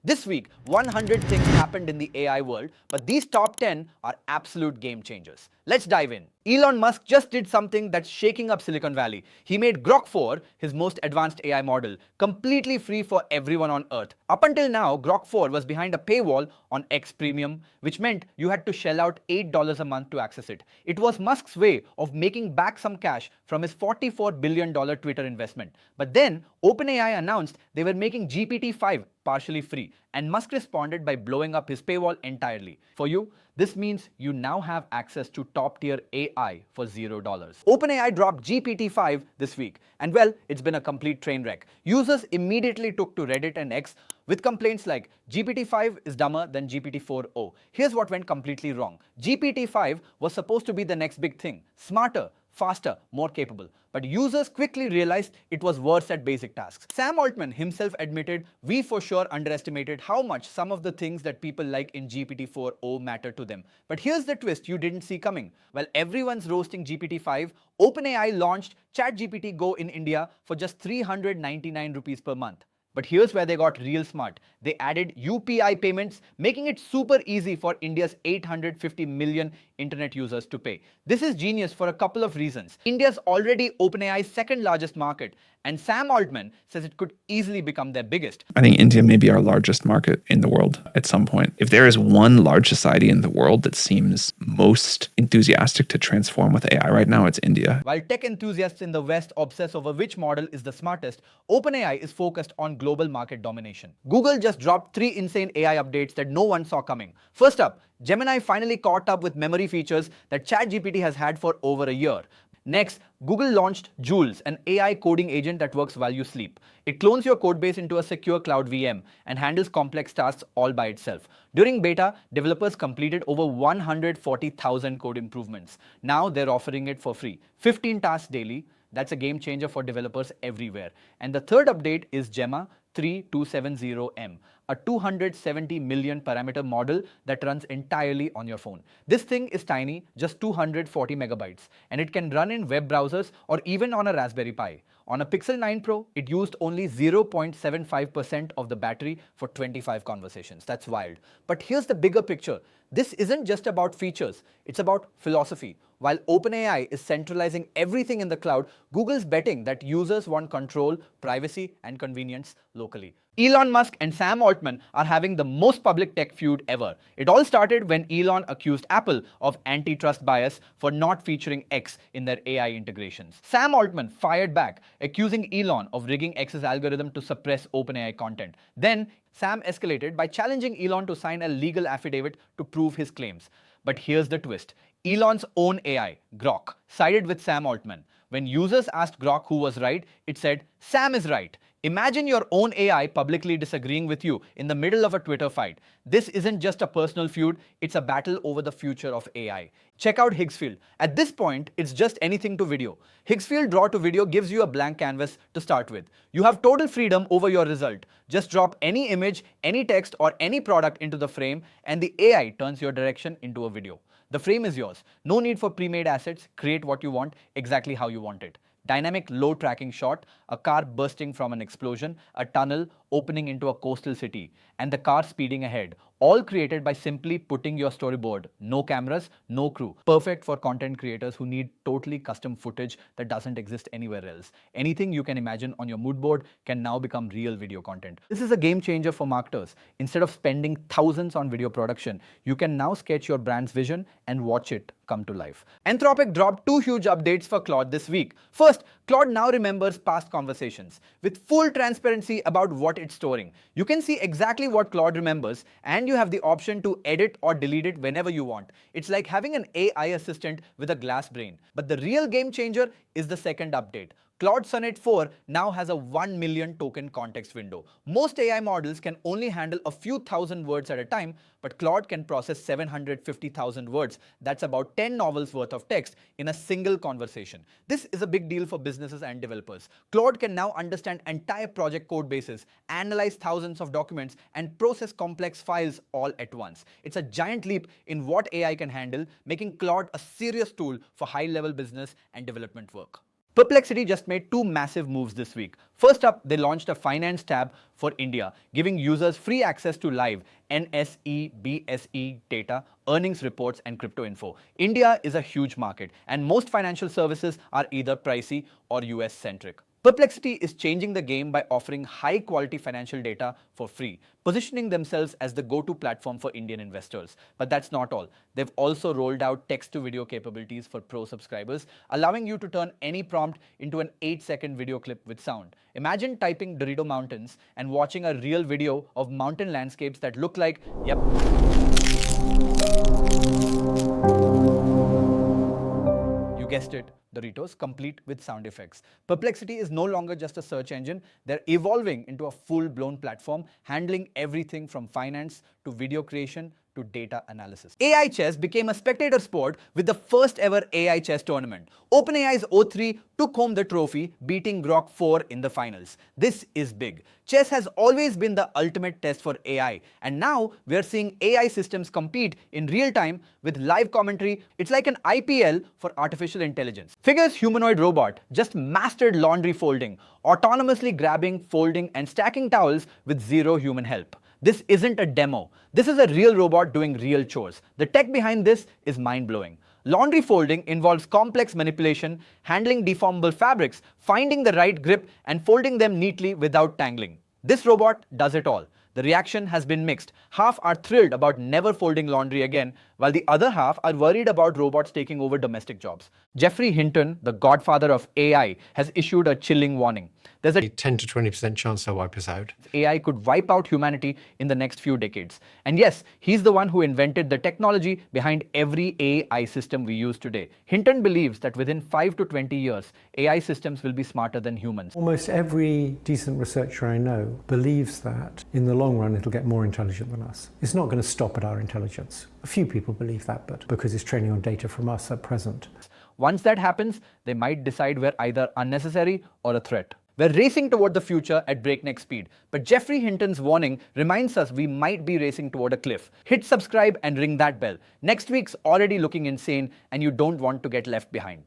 This week, 100 things happened in the AI world, but these top 10 are absolute game changers. Let's dive in. Elon Musk just did something that's shaking up Silicon Valley. He made Grok 4, his most advanced AI model, completely free for everyone on Earth. Up until now, Grok 4 was behind a paywall on X Premium, which meant you had to shell out $8 a month to access it. It was Musk's way of making back some cash from his $44 billion Twitter investment. But then, OpenAI announced they were making GPT-5 partially free, and Musk responded by blowing up his paywall entirely. For you, this means you now have access to top-tier AI for $0. OpenAI dropped GPT-5 this week, and well, it's been a complete train wreck. Users immediately took to Reddit and X with complaints like GPT-5 is dumber than GPT-4o. Here's what went completely wrong. GPT-5 was supposed to be the next big thing, smarter, faster, more capable. But users quickly realized it was worse at basic tasks. Sam Altman himself admitted, we for sure underestimated how much some of the things that people like in GPT-4o matter to them. But here's the twist you didn't see coming. While everyone's roasting GPT-5, OpenAI launched ChatGPT Go in India for just 399 rupees per month. But here's where they got real smart. They added UPI payments, making it super easy for India's 850 million internet users to pay. This is genius for a couple of reasons. India's already OpenAI's second largest market, and Sam Altman says it could easily become their biggest. I think India may be our largest market in the world at some point. If there is one large society in the world that seems most enthusiastic to transform with AI right now, it's India. While tech enthusiasts in the West obsess over which model is the smartest, OpenAI is focused on global market domination. Google just dropped 3 insane AI updates that no one saw coming. First up, Gemini finally caught up with memory features that ChatGPT has had for over a year. Next, Google launched Jules, an AI coding agent that works while you sleep. It clones your codebase into a secure cloud VM and handles complex tasks all by itself. During beta, developers completed over 140,000 code improvements. Now they're offering it for free. 15 tasks daily. That's a game changer for developers everywhere. And the third update is Gemma 3270M, a 270 million parameter model that runs entirely on your phone. This thing is tiny, just 240 megabytes, and it can run in web browsers or even on a Raspberry Pi. On a Pixel 9 Pro, it used only 0.75% of the battery for 25 conversations. That's wild. But here's the bigger picture. This isn't just about features, it's about philosophy. While OpenAI is centralizing everything in the cloud, Google's betting that users want control, privacy, and convenience locally. Elon Musk and Sam Altman are having the most public tech feud ever. It all started when Elon accused Apple of antitrust bias for not featuring X in their AI integrations. Sam Altman fired back, accusing Elon of rigging X's algorithm to suppress OpenAI content. Then, Sam escalated by challenging Elon to sign a legal affidavit to prove his claims. But here's the twist. Elon's own AI, Grok, sided with Sam Altman. When users asked Grok who was right, it said, Sam is right. Imagine your own AI publicly disagreeing with you in the middle of a Twitter fight. This isn't just a personal feud, it's a battle over the future of AI. Check out Higgsfield. At this point, it's just anything to video. Higgsfield Draw to Video gives you a blank canvas to start with. You have total freedom over your result. Just drop any image, any text, or any product into the frame, and the AI turns your direction into a video. The frame is yours. No need for pre-made assets. Create what you want, exactly how you want it. Dynamic low tracking shot, a car bursting from an explosion, a tunnel opening into a coastal city, and the car speeding ahead. All created by simply putting your storyboard. No cameras, no crew. Perfect for content creators who need totally custom footage that doesn't exist anywhere else. Anything you can imagine on your mood board can now become real video content. This is a game changer for marketers. Instead of spending thousands on video production, you can now sketch your brand's vision and watch it come to life. Anthropic dropped 2 huge updates for Claude this week. First, Claude now remembers past conversations with full transparency about what it's storing. You can see exactly what Claude remembers, and you have the option to edit or delete it whenever you want. It's like having an AI assistant with a glass brain. But the real game changer is the second update. Claude Sonnet 4 now has a 1 million token context window. Most AI models can only handle a few thousand words at a time, but Claude can process 750,000 words. That's about 10 novels worth of text in a single conversation. This is a big deal for businesses and developers. Claude can now understand entire project code bases, analyze thousands of documents, and process complex files all at once. It's a giant leap in what AI can handle, making Claude a serious tool for high-level business and development work. Perplexity just made two massive moves this week. First up, they launched a finance tab for India, giving users free access to live NSE, BSE data, earnings reports, and crypto info. India is a huge market, and most financial services are either pricey or US centric. Perplexity is changing the game by offering high quality financial data for free, positioning themselves as the go-to platform for Indian investors. But that's not all. They've also rolled out text to video capabilities for pro subscribers, allowing you to turn any prompt into an 8-second video clip with sound. Imagine typing Dorito Mountains and watching a real video of mountain landscapes that look like, yep. You guessed it, Doritos, complete with sound effects. Perplexity is no longer just a search engine, they're evolving into a full-blown platform handling everything from finance to video creation to data analysis. AI chess became a spectator sport with the first ever AI chess tournament. OpenAI's O3 took home the trophy, beating Grok 4 in the finals. This is big. Chess has always been the ultimate test for AI, and now we're seeing AI systems compete in real time with live commentary. It's like an IPL for artificial intelligence. Figure's humanoid robot just mastered laundry folding, autonomously grabbing, folding, and stacking towels with zero human help. This isn't a demo. This is a real robot doing real chores. The tech behind this is mind-blowing. Laundry folding involves complex manipulation, handling deformable fabrics, finding the right grip, and folding them neatly without tangling. This robot does it all. The reaction has been mixed. Half are thrilled about never folding laundry again, while the other half are worried about robots taking over domestic jobs. Geoffrey Hinton, the godfather of AI, has issued a chilling warning. There's a 10 to 20% chance they'll wipe us out. AI could wipe out humanity in the next few decades. And yes, he's the one who invented the technology behind every AI system we use today. Hinton believes that within 5 to 20 years, AI systems will be smarter than humans. Almost every decent researcher I know believes that in the long run it'll get more intelligent than us. It's not going to stop at our intelligence. A few people believe that, but because it's training on data from us at present. Once that happens, they might decide we're either unnecessary or a threat. We're racing toward the future at breakneck speed, but Geoffrey Hinton's warning reminds us we might be racing toward a cliff. Hit subscribe and ring that bell. Next week's already looking insane, and you don't want to get left behind.